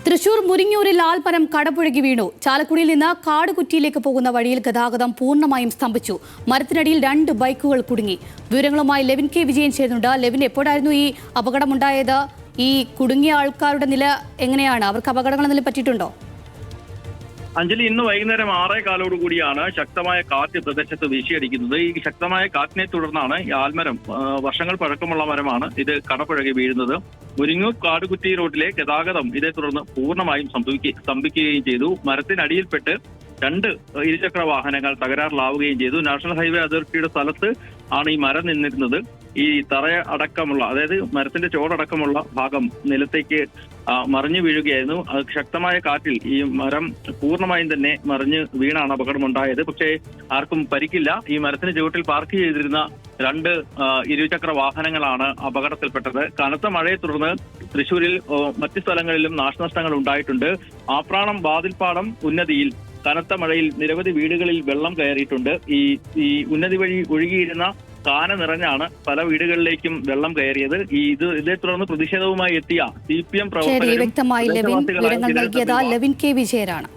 തൃശൂർ മുരിങ്ങൂരിൽ ആൽമരം കടപുഴകി വീണു. ചാലക്കുടിയിൽ നിന്ന് കാടുകുറ്റിയിലേക്ക് പോകുന്ന വഴിയിൽ ഗതാഗതം പൂർണ്ണമായും സ്തംഭിച്ചു. മരത്തിനടിയിൽ 2 ബൈക്കുകൾ കുടുങ്ങി. വിവരങ്ങളുമായി ലെവിൻ കെ വിജയൻ ചേരുന്നുണ്ട്. ലെവിൻ, എപ്പോഴായിരുന്നു ഈ അപകടമുണ്ടായത്? ഈ കുടുങ്ങിയ ആൾക്കാരുടെ നില എങ്ങനെയാണ്? അവർക്ക് അപകടങ്ങൾ എന്തെങ്കിലും പറ്റിയിട്ടുണ്ടോ? അഞ്ജലി, ഇന്ന് വൈകുന്നേരം 6:15 കൂടിയാണ് ശക്തമായ കാറ്റ് പ്രദേശത്ത് വീശിയടിക്കുന്നത്. ഈ ശക്തമായ കാറ്റിനെ തുടർന്നാണ് ഈ ആൽമരം, വർഷങ്ങൾ പഴക്കമുള്ള മരമാണ്, ഇത് കടപുഴകി വീഴുന്നത്. മുരിങ്ങൂർ കാടുകുറ്റി റോഡിലെ ഗതാഗതം ഇതേ തുടർന്ന് പൂർണ്ണമായും സ്തംഭിക്കുകയും ചെയ്തു. മരത്തിനടിയിൽപ്പെട്ട് 2 ഇരുചക്ര വാഹനങ്ങൾ തകരാറിലാവുകയും ചെയ്തു. നാഷണൽ ഹൈവേ അതിർത്തിയുടെ സ്ഥലത്ത് ആണ് ഈ മരം നിന്നിരുന്നത്. ഈ തറ അടക്കമുള്ള, അതായത് മരത്തിന്റെ ചോടടക്കമുള്ള ഭാഗം നിലത്തേക്ക് മറിഞ്ഞു വീഴുകയായിരുന്നു. ശക്തമായ കാറ്റിൽ ഈ മരം പൂർണ്ണമായും തന്നെ മറിഞ്ഞ് വീണാണ് അപകടമുണ്ടായത്. പക്ഷേ ആർക്കും പരിക്കില്ല. ഈ മരത്തിന് ചുവട്ടിൽ പാർക്ക് ചെയ്തിരുന്ന 2 ഇരുചക്ര വാഹനങ്ങളാണ് അപകടത്തിൽപ്പെട്ടത്. കനത്ത മഴയെ തുടർന്ന് തൃശ്ശൂരിൽ മറ്റു സ്ഥലങ്ങളിലും നാശനഷ്ടങ്ങൾ ഉണ്ടായിട്ടുണ്ട്. ആപ്രാണം വാതിൽപ്പാടം ഉന്നതിയിൽ കനത്ത മഴയിൽ നിരവധി വീടുകളിൽ വെള്ളം കയറിയിട്ടുണ്ട്. ഈ ഉന്നതി വഴി ഒഴുകിയിരുന്ന കാന നിറഞ്ഞാണ് പല വീടുകളിലേക്കും വെള്ളം കയറിയത്. ഇതേ തുടർന്ന് പ്രതിഷേധവുമായി എത്തിയ CPM പ്രവർത്തകരും വ്യക്തമായി ലെവിൻ കെ വിജയനാണ്.